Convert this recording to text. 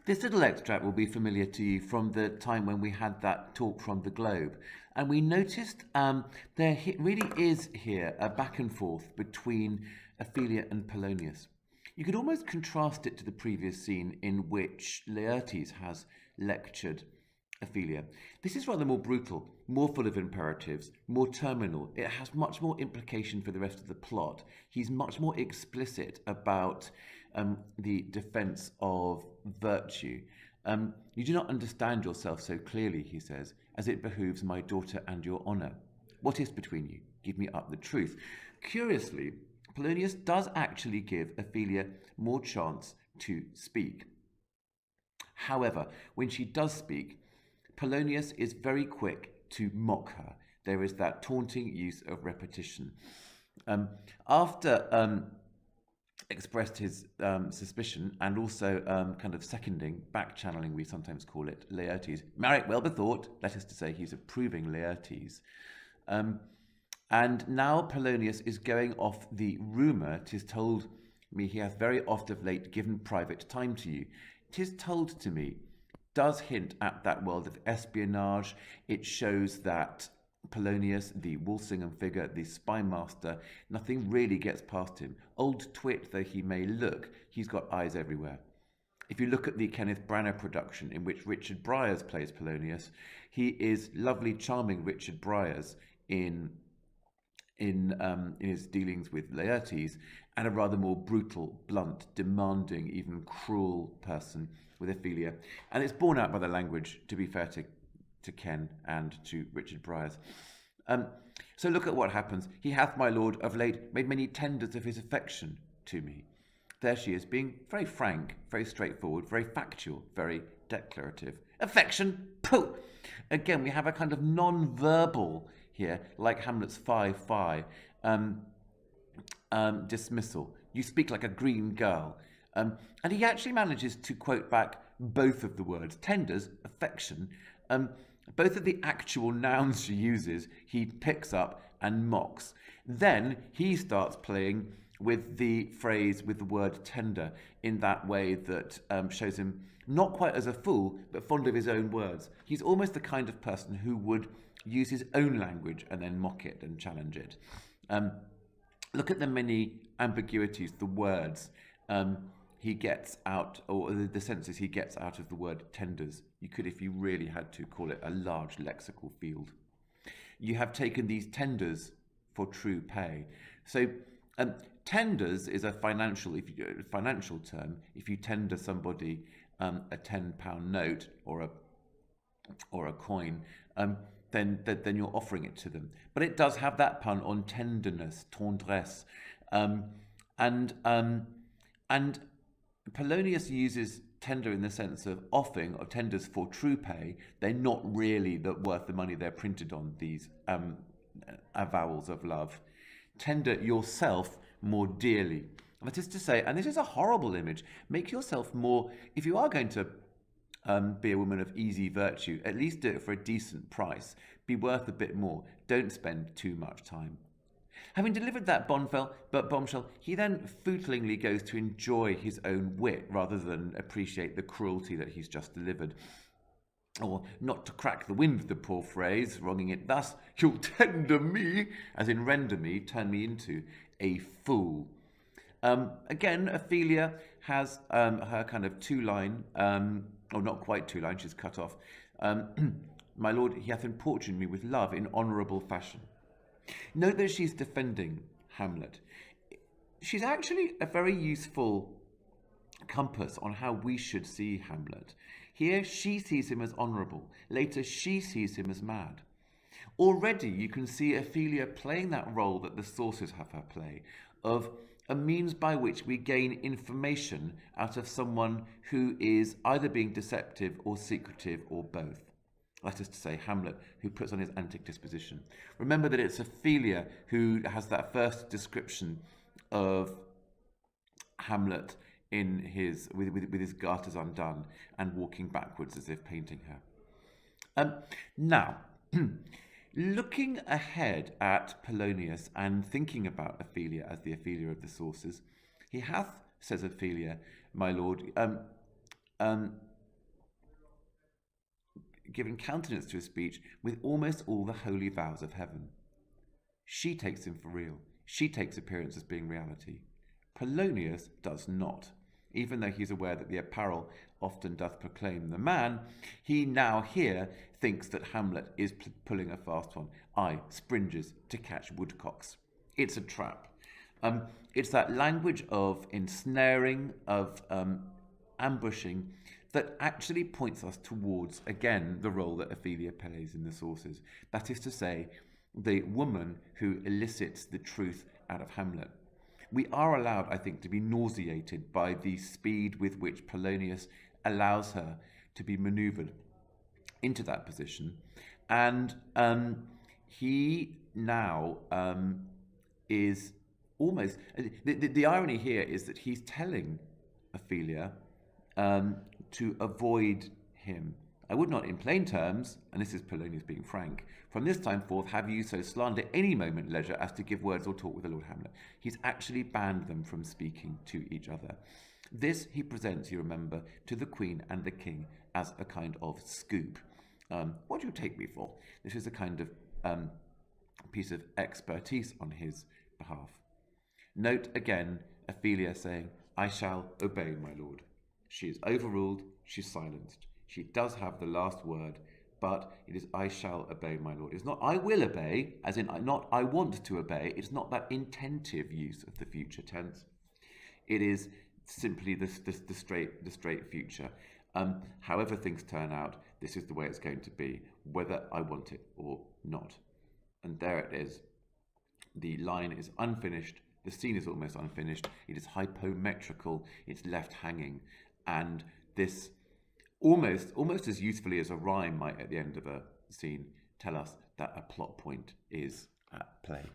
This little extract will be familiar to you from the time when we had that talk from the Globe. And we noticed there really is here a back and forth between Ophelia and Polonius. You could almost contrast it to the previous scene in which Laertes has lectured Ophelia. This is rather more brutal, more full of imperatives, more terminal. It has much more implication for the rest of the plot. He's much more explicit about the defense of virtue. You do not understand yourself so clearly, he says, as it behooves my daughter and your honour. What is between you? Give me up the truth. Curiously, Polonius does actually give Ophelia more chance to speak. However, when she does speak, Polonius is very quick to mock her. There is that taunting use of repetition. After expressed his suspicion and also kind of seconding, back-channeling we sometimes call it, Laertes. Marry, well bethought, that is to say he's approving Laertes. And now Polonius is going off the rumour, 'tis told me he hath very oft of late given private time to you. 'Tis told to me, does hint at that world of espionage. It shows that Polonius, the Walsingham figure, the spy master, nothing really gets past him. Old twit though he may look, he's got eyes everywhere. If you look at the Kenneth Branagh production in which Richard Briers plays Polonius, he is lovely, charming Richard Briers in his dealings with Laertes, and a rather more brutal, blunt, demanding, even cruel person with Ophelia. And it's borne out by the language, to be fair to Ken and to Richard Briers. So look at what happens. He hath, my lord, of late made many tenders of his affection to me. There she is, being very frank, very straightforward, very factual, very declarative. Affection? Pooh! Again, we have a kind of non-verbal here, like Hamlet's 5-5, dismissal. You speak like a green girl. And he actually manages to quote back both of the words, tenders, affection, both of the actual nouns she uses, he picks up and mocks. Then he starts playing with the phrase, with the word tender, in that way that shows him not quite as a fool, but fond of his own words. He's almost the kind of person who would use his own language and then mock it and challenge it. Look at the many ambiguities, the words he gets out, or the senses he gets out of the word tenders. You could, if you really had to, call it a large lexical field. You have taken these tenders for true pay. So tenders is a financial term. If you tender somebody a £10 note or a coin, then you're offering it to them. But it does have that pun on tenderness, tendresse, and Polonius uses tender in the sense of offering or tenders for true pay. They're not really worth the money they're printed on, these avowals of love. Tender yourself more dearly. That is to say, and this is a horrible image, make yourself more, if you are going to be a woman of easy virtue, at least do it for a decent price. Be worth a bit more. Don't spend too much time. Having delivered that bombshell, he then footlingly goes to enjoy his own wit rather than appreciate the cruelty that he's just delivered. Or not to crack the wind, the poor phrase, wronging it thus, you'll tender me, as in render me, turn me into a fool. Again, Ophelia has her kind of two-line, or not quite two-line, she's cut off. My lord, he hath importuned me with love in honourable fashion. Note that she's defending Hamlet. She's actually a very useful compass on how we should see Hamlet. Here, she sees him as honourable. Later, she sees him as mad. Already, you can see Ophelia playing that role that the sources have her play, of a means by which we gain information out of someone who is either being deceptive or secretive or both. That is to say, Hamlet, who puts on his antic disposition. Remember that it's Ophelia who has that first description of Hamlet in with his garters undone and walking backwards as if painting her. Now, looking ahead at Polonius and thinking about Ophelia as the Ophelia of the sources, he hath, says Ophelia, my lord, given countenance to his speech with almost all the holy vows of heaven. She takes him for real. She takes appearance as being reality. Polonius does not. Even though he's aware that the apparel often doth proclaim the man, he now here thinks that Hamlet is pulling a fast one. Aye, springes to catch woodcocks. It's a trap. It's that language of ensnaring, of ambushing, that actually points us towards, again, the role that Ophelia plays in the sources. That is to say, the woman who elicits the truth out of Hamlet. We are allowed, I think, to be nauseated by the speed with which Polonius allows her to be manoeuvred into that position. And he now is almost... The irony here is that he's telling Ophelia to avoid him. I would not in plain terms, and this is Polonius being frank, from this time forth have you so slander any moment leisure as to give words or talk with the Lord Hamlet. He's actually banned them from speaking to each other. This he presents, you remember, to the Queen and the King as a kind of scoop. What do you take me for? This is a kind of piece of expertise on his behalf. Note again Ophelia saying, I shall obey, my lord. She is overruled, she's silenced. She does have the last word, but it is I shall obey, my lord. It's not I will obey, as in not I want to obey. It's not that intentive use of the future tense. It is simply the straight future. However things turn out, this is the way it's going to be, whether I want it or not. And there it is. The line is unfinished. The scene is almost unfinished. It is hypometrical. It's left hanging. And this, almost as usefully as a rhyme might at the end of a scene, tell us that a plot point is at play.